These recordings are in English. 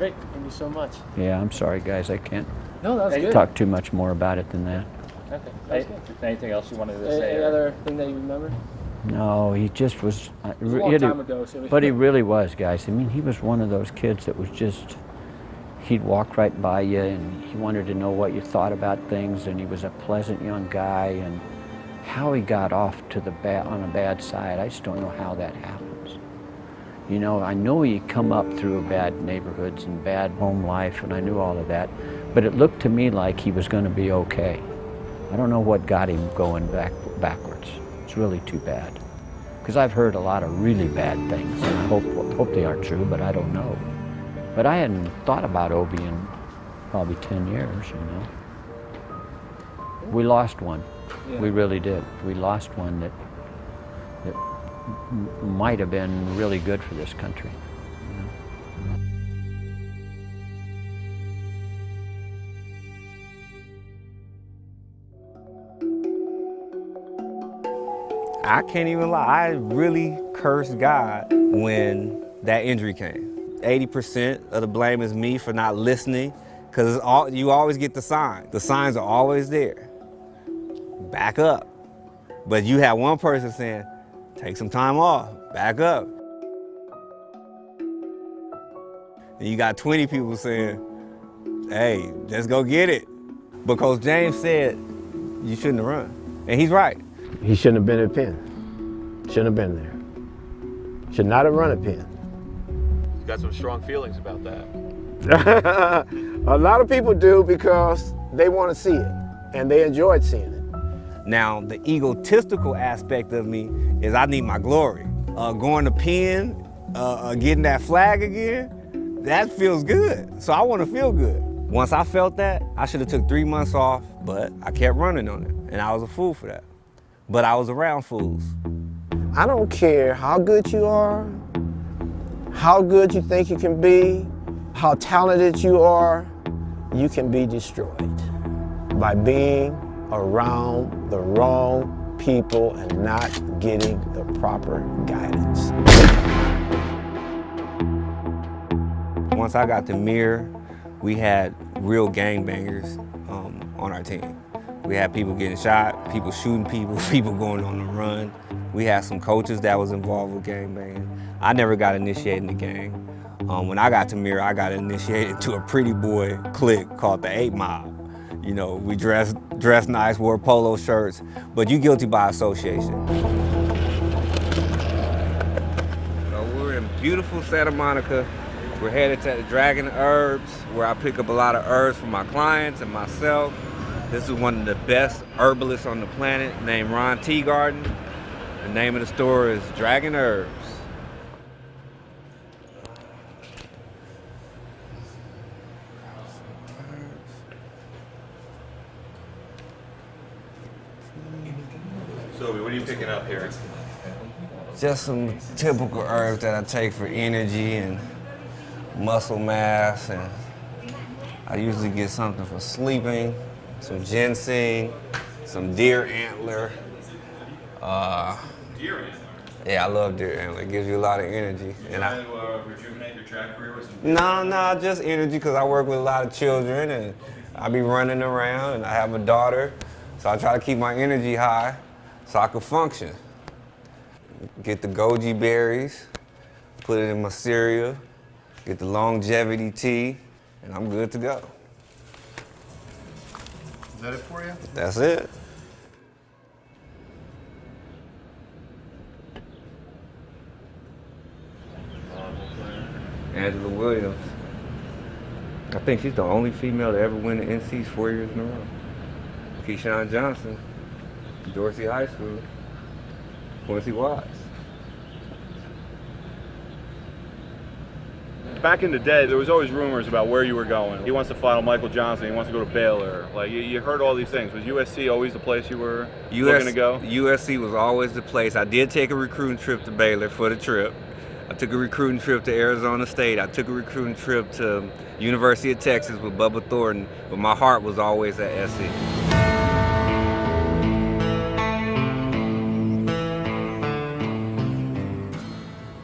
Great. Thank you so much. Yeah, I'm sorry, guys. I can't No, that was good. talk too much more about it than that. Okay. That was good. Anything else you wanted to say? Any other thing that you remember? No, he just was. It was a long time ago. So but he really was, guys. I mean, he was one of those kids that was just. He'd walk right by you, and he wanted to know what you thought about things, and he was a pleasant young guy. And how he got off to the on a bad side, I just don't know how that happens. You know, I know he come up through bad neighborhoods and bad home life, and I knew all of that, but it looked to me like he was going to be okay. I don't know what got him going backwards. It's really too bad, because I've heard a lot of really bad things, and I hope they aren't true, but I don't know. But I hadn't thought about Obie in probably 10 years, you know. We lost one. Yeah. We really did. We lost one that might have been really good for this country. You know? I can't even lie. I really cursed God when that injury came. 80% of the blame is me for not listening, because you always get the signs. The signs are always there. Back up. But you have one person saying, take some time off, back up. And you got 20 people saying, hey, let's go get it. Because James said, you shouldn't have run. And he's right. He shouldn't have been at Penn. Shouldn't have been there. Should not have run at Penn. Got some strong feelings about that. A lot of people do, because they want to see it and they enjoyed seeing it. Now, the egotistical aspect of me is I need my glory. Going to Penn, getting that flag again, that feels good. So I want to feel good. Once I felt that, I should have took 3 months off, but I kept running on it, and I was a fool for that. But I was around fools. I don't care how good you are, how good you think you can be, how talented you are, you can be destroyed by being around the wrong people and not getting the proper guidance. Once I got to Muir, we had real gangbangers on our team. We had people getting shot, people shooting people, people going on the run. We had some coaches that was involved with gangbanging. I never got initiated in the gang. When I got to Muir, I got initiated to a pretty boy clique called the 8 Mob. You know, we dressed nice, wore polo shirts, but you guilty by association. So we're in beautiful Santa Monica. We're headed to the Dragon Herbs, where I pick up a lot of herbs for my clients and myself. This is one of the best herbalists on the planet, named Ron Teagarden. The name of the store is Dragon Herbs. So, what are you picking up here? Just some typical herbs that I take for energy and muscle mass, and I usually get something for sleeping, some ginseng, some deer antler. Deer antler? Yeah, I love deer antler. It gives you a lot of energy. You want to rejuvenate your track career with some? No, just energy, because I work with a lot of children and I be running around, and I have a daughter, so I try to keep my energy high so I can function. Get the goji berries, put it in my cereal, get the longevity tea, and I'm good to go. Is that it for you? That's it. Angela Williams. I think she's the only female to ever win the NCs 4 years in a row. Keyshawn Johnson, Dorsey High School, Quincy Watts. Back in the day, there was always rumors about where you were going. He wants to follow Michael Johnson, he wants to go to Baylor. Like, you heard all these things. Was USC always the place you were looking to go? USC was always the place. I did take a recruiting trip to Baylor for the trip. I took a recruiting trip to Arizona State. I took a recruiting trip to University of Texas with Bubba Thornton, but my heart was always at SC.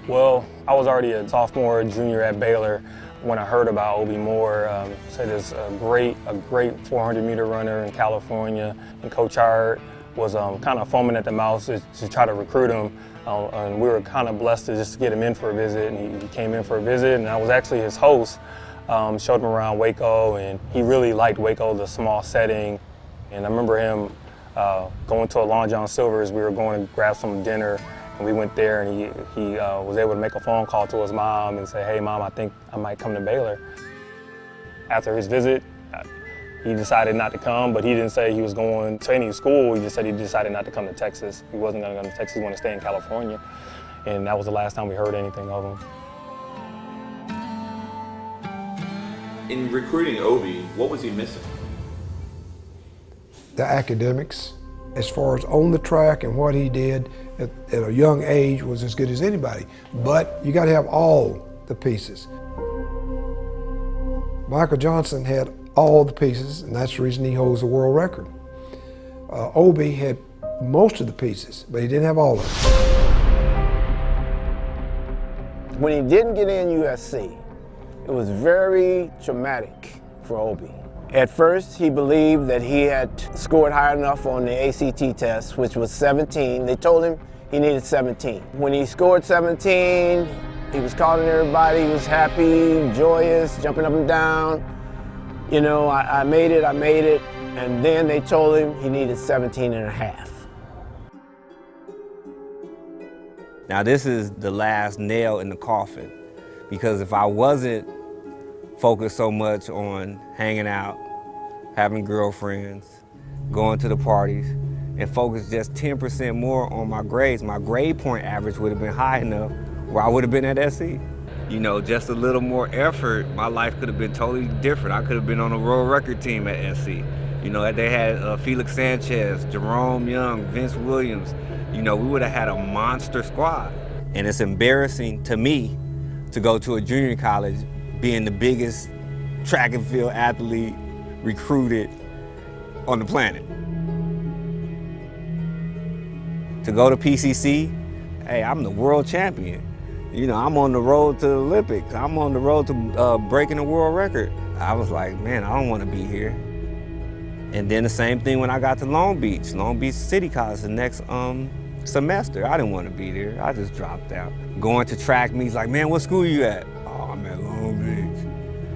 Well, I was already a sophomore, junior at Baylor when I heard about Obea Moore. Said it's a great 400-meter runner in California, and Coach Hart was kind of foaming at the mouth to try to recruit him. And we were kind of blessed to just get him in for a visit, and he came in for a visit, and I was actually his host. Showed him around Waco, and he really liked Waco, the small setting. And I remember him going to a Long John Silver's. We were going to grab some dinner, and we went there, and he was able to make a phone call to his mom and say, "Hey, Mom, I think I might come to Baylor." After his visit, he decided not to come, but he didn't say he was going to any school. He just said he decided not to come to Texas. He wasn't going to go to Texas. He wanted to stay in California. And that was the last time we heard anything of him. In recruiting Obea, what was he missing? The academics, as far as on the track and what he did at a young age, was as good as anybody. But you got to have all the pieces. Michael Johnson had all the pieces, and that's the reason he holds the world record. Obea had most of the pieces, but he didn't have all of them. When he didn't get in USC, it was very traumatic for Obea. At first, he believed that he had scored high enough on the ACT test, which was 17. They told him he needed 17. When he scored 17, he was calling everybody. He was happy, joyous, jumping up and down. You know, I made it. And then they told him he needed 17 and a half. Now this is the last nail in the coffin, because if I wasn't focused so much on hanging out, having girlfriends, going to the parties, and focused just 10% more on my grades, my grade point average would have been high enough where I would have been at SC. You know, just a little more effort, my life could have been totally different. I could have been on a world record team at SC. You know, they had Felix Sanchez, Jerome Young, Vince Williams. You know, we would have had a monster squad. And it's embarrassing to me to go to a junior college being the biggest track and field athlete recruited on the planet. To go to PCC, hey, I'm the world champion. You know, I'm on the road to the Olympics. I'm on the road to breaking the world record. I was like, man, I don't want to be here. And then the same thing when I got to Long Beach City College the next semester. I didn't want to be there. I just dropped out. Going to track meets, like, man, what school you at? Oh, I'm at Long Beach.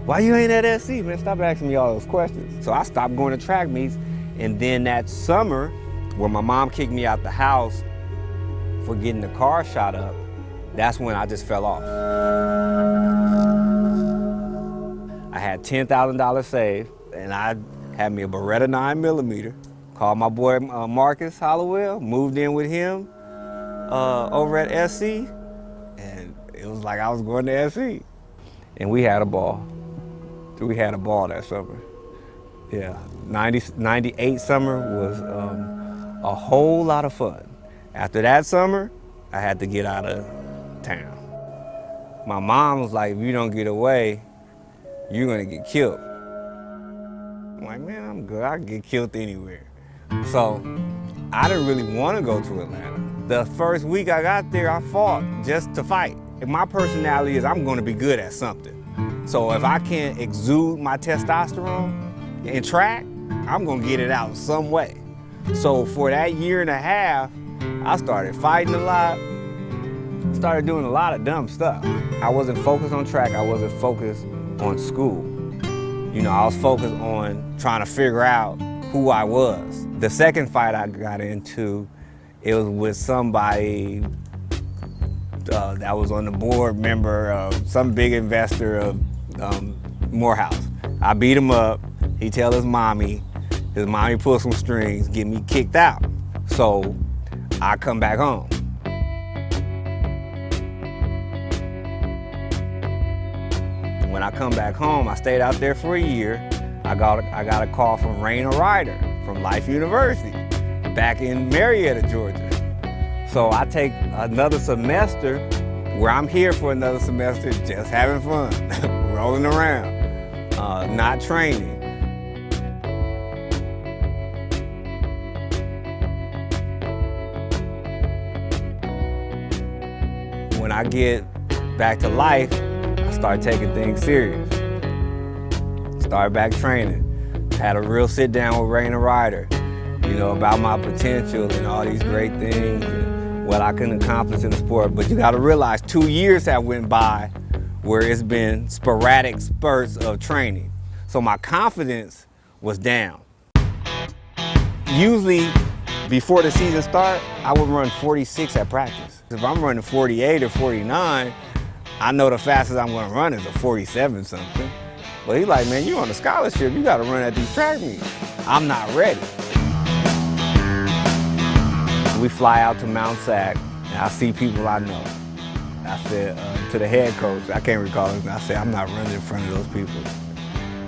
Why you ain't at SC, man? Stop asking me all those questions. So I stopped going to track meets. And then that summer, when my mom kicked me out the house for getting the car shot up, that's when I just fell off. I had $10,000 saved, and I had me a Beretta 9mm, called my boy Marcus Hollowell, moved in with him over at SC, and it was like I was going to SC. And we had a ball. We had a ball that summer. Yeah, 98 summer was a whole lot of fun. After that summer, I had to get out of town. My mom was like, if you don't get away, you're gonna get killed. I'm like, man, I'm good, I can get killed anywhere. So I didn't really want to go to Atlanta. The first week I got there, I fought just to fight. And my personality is I'm gonna be good at something. So if I can't exude my testosterone in track, I'm gonna get it out some way. So for that year and a half, I started fighting a lot, started doing a lot of dumb stuff. I wasn't focused on track, I wasn't focused on school. You know, I was focused on trying to figure out who I was. The second fight I got into, it was with somebody that was on the board member of some big investor of Morehouse. I beat him up, he tell his mommy pulled some strings, get me kicked out. So I come back home. When I come back home, I stayed out there for a year. I got a call from Raina Ryder from Life University back in Marietta, Georgia. So I take another semester where I'm here for another semester just having fun, rolling around, not training. When I get back to life, I started taking things serious. Started back training. Had a real sit down with Raina Ryder, you know, about my potential and all these great things and what I can accomplish in the sport. But you gotta realize 2 years have went by where it's been sporadic spurts of training. So my confidence was down. Usually, before the season start, I would run 46 at practice. If I'm running 48 or 49, I know the fastest I'm gonna run is a 47 something. But he's like, man, you on a scholarship, you gotta run at these track meets. I'm not ready. We fly out to Mount Sac, and I see people I know. I said to the head coach, I can't recall his name, I said, I'm not running in front of those people.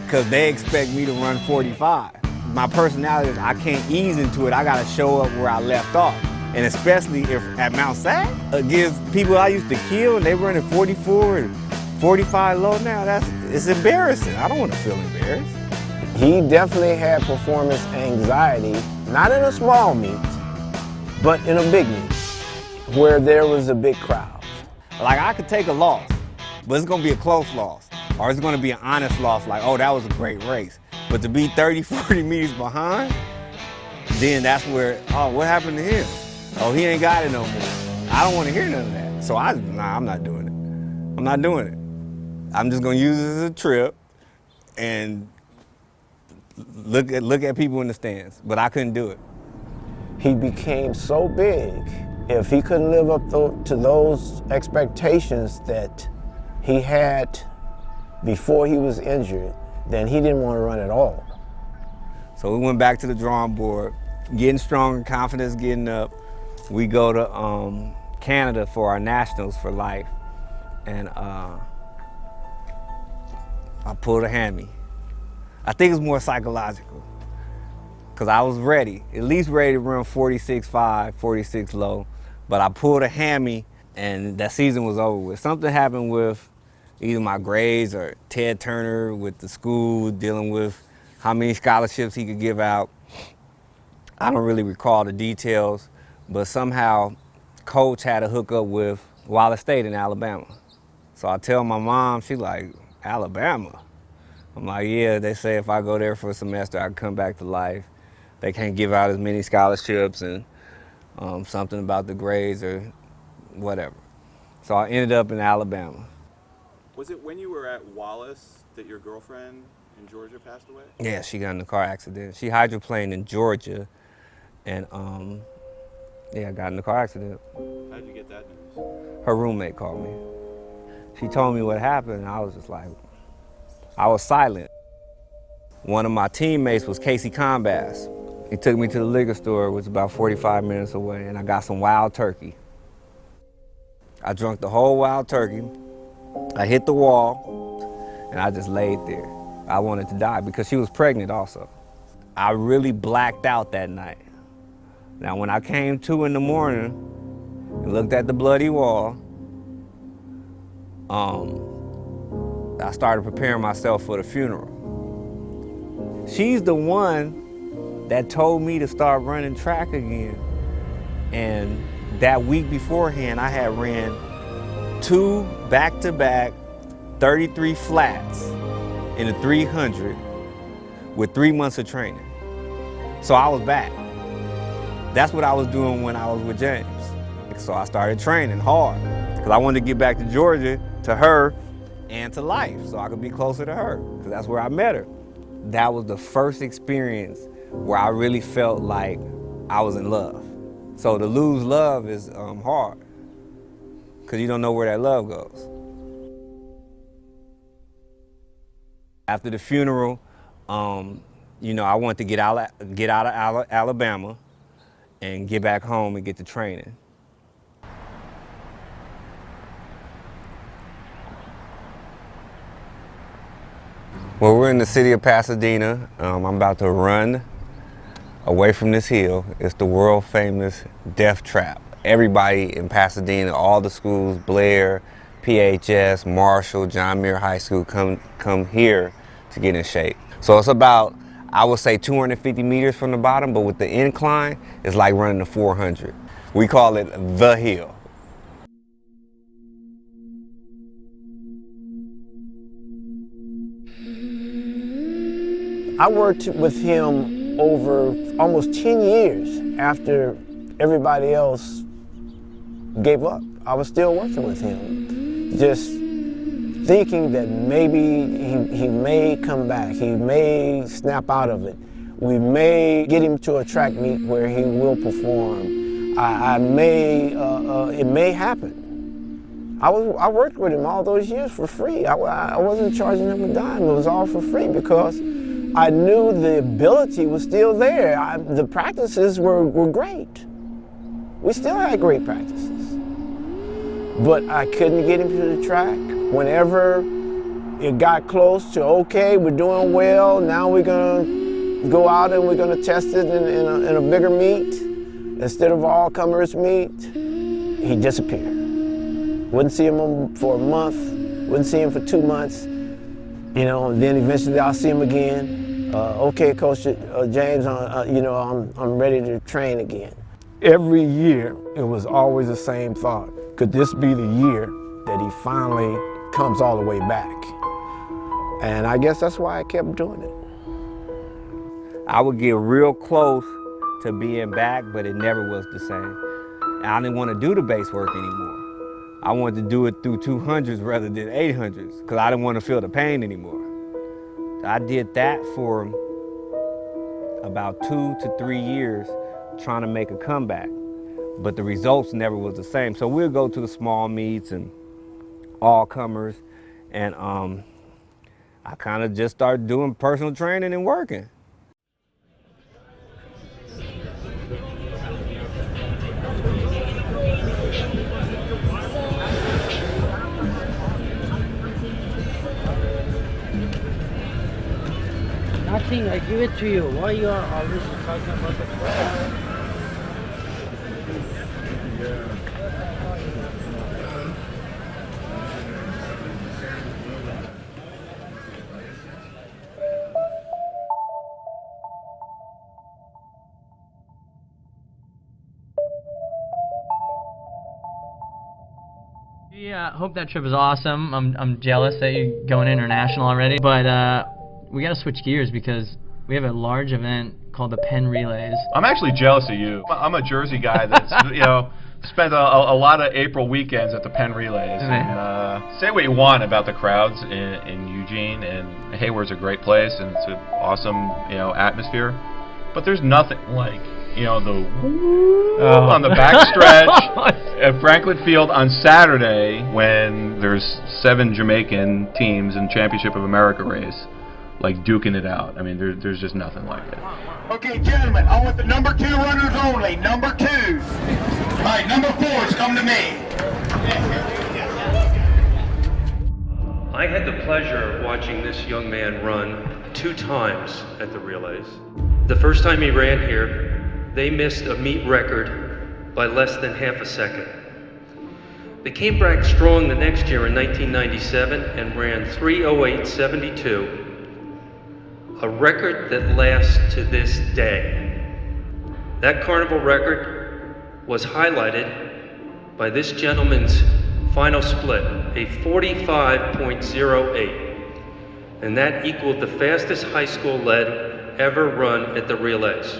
Because they expect me to run 45. My personality is I can't ease into it, I gotta show up where I left off. And especially if at Mount Sac, against people I used to kill and they running 44 and 45 low now, it's embarrassing. I don't want to feel embarrassed. He definitely had performance anxiety, not in a small meet, but in a big meet, where there was a big crowd. Like, I could take a loss, but it's gonna be a close loss. Or it's gonna be an honest loss, like, oh, that was a great race. But to be 30, 40 meters behind, then that's where, oh, what happened to him? Oh, he ain't got it no more. I don't want to hear none of that. So I'm not doing it. I'm not doing it. I'm just gonna use it as a trip and look at people in the stands, but I couldn't do it. He became so big, if he couldn't live up to those expectations that he had before he was injured, then he didn't want to run at all. So we went back to the drawing board, getting stronger, confidence getting up. We go to Canada for our nationals for life, and I pulled a hammy. I think it's more psychological, because I was ready, at least ready to run 46.5, 46 low, but I pulled a hammy and that season was over with. Something happened with either my grades or Ted Turner with the school dealing with how many scholarships he could give out. I don't really recall the details, but somehow coach had a hookup with Wallace State in Alabama. So I tell my mom, she's like, Alabama? I'm like, yeah, they say if I go there for a semester, I can come back to life. They can't give out as many scholarships and something about the grades or whatever. So I ended up in Alabama. Was it when you were at Wallace that your girlfriend in Georgia passed away? Yeah, she got in a car accident. She hydroplaned in Georgia and yeah, got in a car accident. How did you get that news? Her roommate called me. She told me what happened and I was just like, I was silent. One of my teammates was Casey Combass. He took me to the liquor store, which was about 45 minutes away, and I got some wild turkey. I drank the whole wild turkey. I hit the wall, and I just laid there. I wanted to die because she was pregnant also. I really blacked out that night. Now, when I came to in the morning and looked at the bloody wall, I started preparing myself for the funeral. She's the one that told me to start running track again. And that week beforehand, I had ran 2 back-to-back 33 flats in a 300 with 3 months of training. So I was back. That's what I was doing when I was with James. So I started training hard because I wanted to get back to Georgia, to her, and to life so I could be closer to her because that's where I met her. That was the first experience where I really felt like I was in love. So to lose love is hard because you don't know where that love goes. After the funeral, you know, I wanted to get out of Alabama and get back home and get to training. Well, we're in the city of Pasadena. I'm about to run away from this hill. It's the world famous Death Trap. Everybody in Pasadena, all the schools, Blair, PHS, Marshall, John Muir High School, come here to get in shape. So it's about, I would say 250 meters from the bottom, but with the incline, it's like running the 400. We call it the hill. I worked with him over almost 10 years after everybody else gave up. I was still working with him, just thinking that maybe he may come back, he may snap out of it. We may get him to a track meet where he will perform. It may happen. I worked with him all those years for free. I wasn't charging him a dime. It was all for free because I knew the ability was still there. The practices were great. We still had great practices. But I couldn't get him to the track. Whenever it got close to, okay, we're doing well, now we're gonna go out and we're gonna test it in a bigger meet, instead of all comers meet, he disappeared. Wouldn't see him for a month, wouldn't see him for 2 months, you know, and then eventually I'll see him again. Okay, Coach James, you know, I'm ready to train again. Every year, it was always the same thought. Could this be the year that he finally comes all the way back? And I guess that's why I kept doing it. I would get real close to being back, but it never was the same. I didn't want to do the base work anymore. I wanted to do it through 200s rather than 800s because I didn't want to feel the pain anymore. I did that for about 2 to 3 years trying to make a comeback, but the results never was the same. So we'll go to the small meets and all comers, and I kind of just started doing personal training and working. Nothing, I give it to you. Why you are always talking about the crowd? Yeah, I hope that trip is awesome. I'm jealous that you're going international already, but we got to switch gears because we have a large event called the Penn Relays. I'm actually jealous of you. I'm a Jersey guy that's, you know, spent a lot of April weekends at the Penn Relays. And, say what you want about the crowds in Eugene, and Hayward's a great place, and it's an awesome, you know, atmosphere. But there's nothing like, you know, the on the backstretch at Franklin Field on Saturday when there's 7 Jamaican teams in Championship of America race, like duking it out. I mean, there's just nothing like it. Okay, gentlemen, I want the number 2 runners only. Number 2s. All right, number 4s, come to me. I had the pleasure of watching this young man run 2 times at the relays. The first time he ran here, they missed a meet record by less than half a second. They came back strong the next year in 1997 and ran 3:08.72. A record that lasts to this day. That carnival record was highlighted by this gentleman's final split, a 45.08, and that equaled the fastest high school lead ever run at the relays.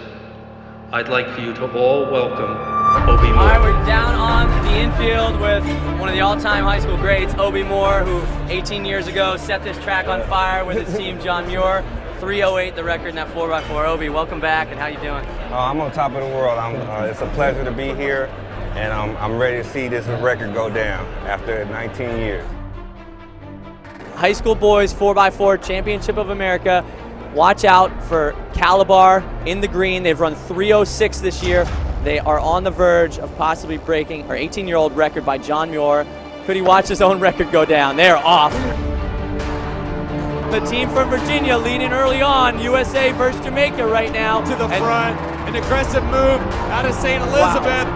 I'd like for you to all welcome Obea Moore. All right, we're down on the infield with one of the all-time high school greats, Obea Moore, who 18 years ago set this track on fire with his team, John Muir. 3:08, the record in that 4x4. Obea, welcome back, and how you doing? I'm on top of the world. It's a pleasure to be here, and I'm ready to see this record go down after 19 years. High school boys 4x4 Championship of America. Watch out for Calabar in the green. They've run 3:06 this year. They are on the verge of possibly breaking our 18-year-old record by John Muir. Could he watch his own record go down? They're off. The team from Virginia leading early on. USA versus Jamaica right now. To the front, an aggressive move out of St. Elizabeth.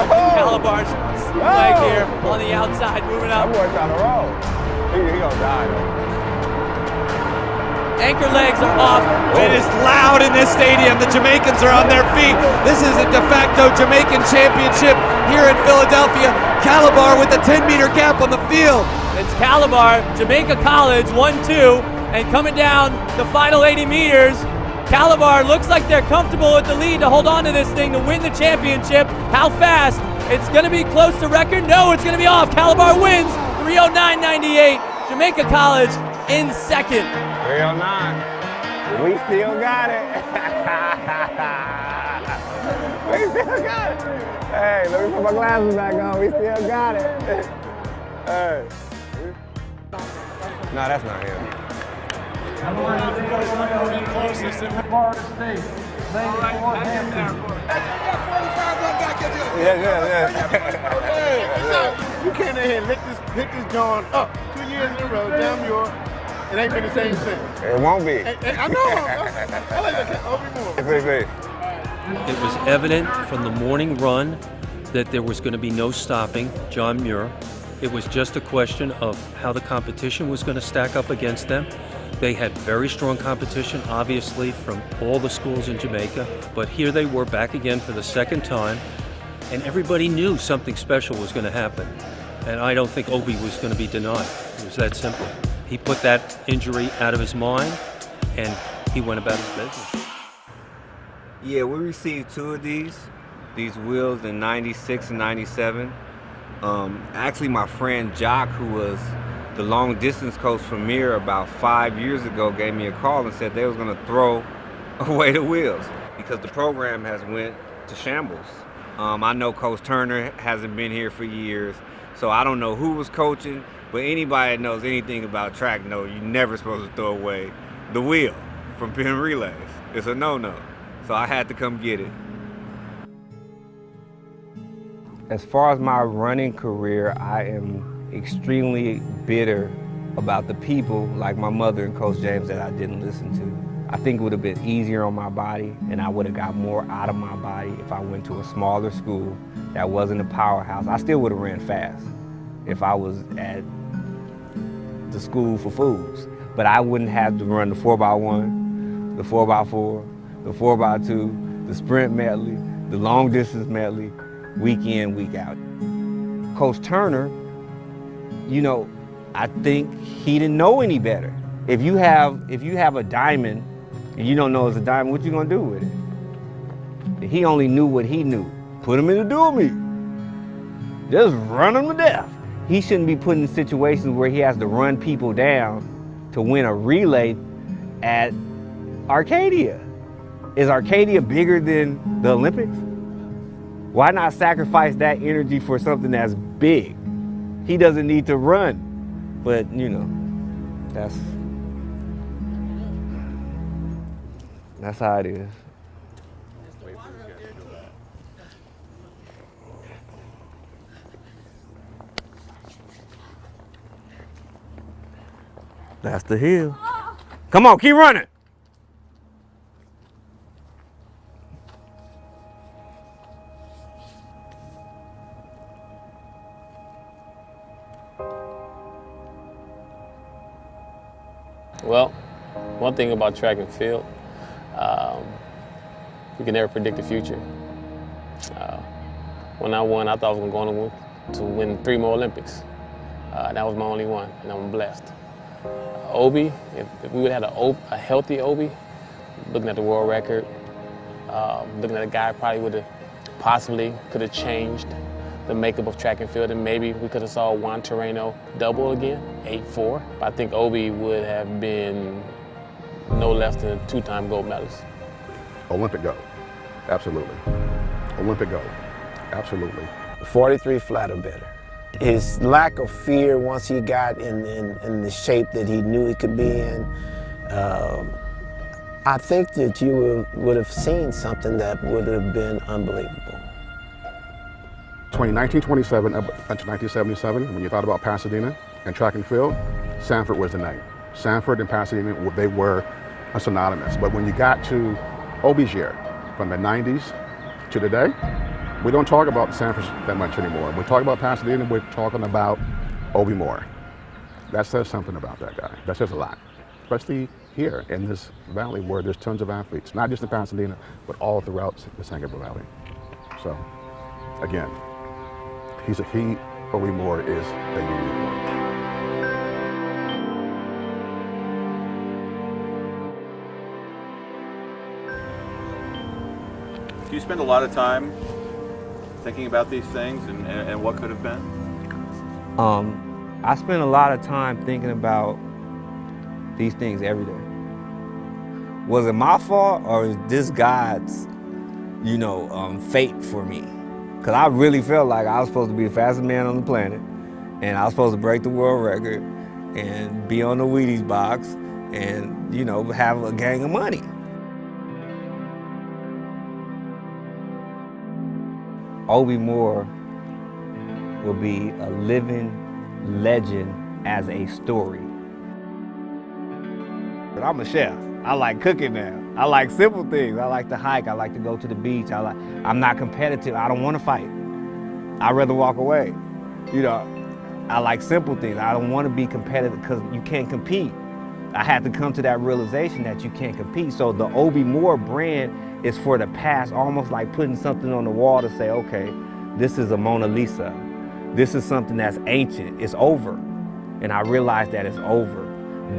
Wow. Calabar's leg here on the outside, moving up. That boy trying to roll. He gonna die though. Anchor legs are off. It is loud in this stadium. The Jamaicans are on their feet. This is a de facto Jamaican championship here in Philadelphia. Calabar with a 10-meter gap on the field. It's Calabar, Jamaica College, 1-2, and coming down the final 80 meters, Calabar looks like they're comfortable with the lead to hold on to this thing to win the championship. How fast? It's going to be close to record. No, it's going to be off. Calabar wins 309.98. Jamaica College in second. 309. We still got it. We still got it. Hey, let me put my glasses back on. We still got it. Hey. No, that's not him. You came in here and hit this joint up 2 years in a row, damn York. It ain't been the same since. It won't be. I know. I like that Obea Moore. It was evident from the morning run that there was going to be no stopping John Muir. It was just a question of how the competition was going to stack up against them. They had very strong competition, obviously, from all the schools in Jamaica, but here they were back again for the second time, and everybody knew something special was going to happen. And I don't think Obie was going to be denied. It was that simple. He put that injury out of his mind, and he went about his business. Yeah, we received 2 of these wheels in 96 and 97. Actually, my friend Jock, who was the long distance coach from Muir about 5 years ago, gave me a call and said they was gonna throw away the wheels because the program has went to shambles. I know Coach Turner hasn't been here for years, so I don't know who was coaching, but anybody that knows anything about track knows you're never supposed to throw away the wheel from Penn relays. It's a no-no. So I had to come get it. As far as my running career, I am extremely bitter about the people like my mother and Coach James that I didn't listen to. I think it would have been easier on my body and I would have got more out of my body if I went to a smaller school that wasn't a powerhouse. I still would have ran fast if I was at the school for fools. But I wouldn't have to run the 4x1, the 4x4, the 4x2, the sprint medley, the long distance medley, week in, week out. Coach Turner, you know, I think he didn't know any better. If you have a diamond and you don't know it's a diamond, what you gonna do with it? He only knew what he knew. Put him in the dual meet. Just run him to death. He shouldn't be put in situations where he has to run people down to win a relay at Arcadia. Is Arcadia bigger than the Olympics? Why not sacrifice that energy for something that's big? He doesn't need to run, but you know, that's how it is. That's the hill. Come on, keep running. Well, one thing about track and field, we can never predict the future. When I won, I thought I was going to win 3 more Olympics. That was my only one, and I'm blessed. Obie, if we would have had a healthy Obie, looking at the world record, looking at a guy probably could have changed the makeup of track and field, and maybe we could have saw Juan Terreno double again, 8-4. But I think Obie would have been no less than a 2-time gold medalist. Olympic gold, absolutely. Olympic gold, absolutely. 43 flat or better. His lack of fear once he got in the shape that he knew he could be in, I think that you would have seen something that would have been unbelievable. 1927 up to 1977, when you thought about Pasadena and track and field, Sanford was the name. Sanford and Pasadena, they were synonymous. But when you got to Obie's year, from the 90s to today, we don't talk about Sanford that much anymore. When we talk about Pasadena, we're talking about Obea Moore. That says something about that guy. That says a lot, especially here in this valley where there's tons of athletes, not just in Pasadena, but all throughout the San Gabriel Valley. So, again, Obea Moore is a unique one. Do you spend a lot of time thinking about these things and what could have been? I spend a lot of time thinking about these things every day. Was it my fault or is this God's, fate for me? Because I really felt like I was supposed to be the fastest man on the planet, and I was supposed to break the world record and be on the Wheaties box and, have a gang of money. Obea Moore will be a living legend as a story. But I'm a chef. I like cooking now. I like simple things. I like to hike. I like to go to the beach. I'm not competitive. I don't want to fight. I'd rather walk away. I like simple things. I don't want to be competitive because you can't compete. I had to come to that realization that you can't compete. So the Obea Moore brand is for the past, almost like putting something on the wall to say, okay, this is a Mona Lisa. This is something that's ancient. It's over. And I realized that it's over.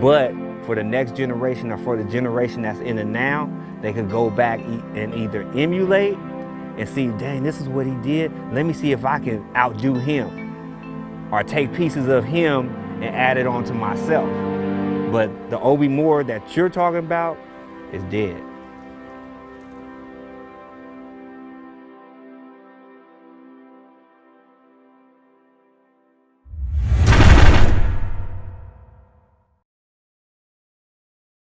But for the next generation or for the generation that's in the now, they could go back and either emulate and see, dang, this is what he did. Let me see if I can outdo him, or take pieces of him and add it onto myself. But the Obea Moore that you're talking about is dead.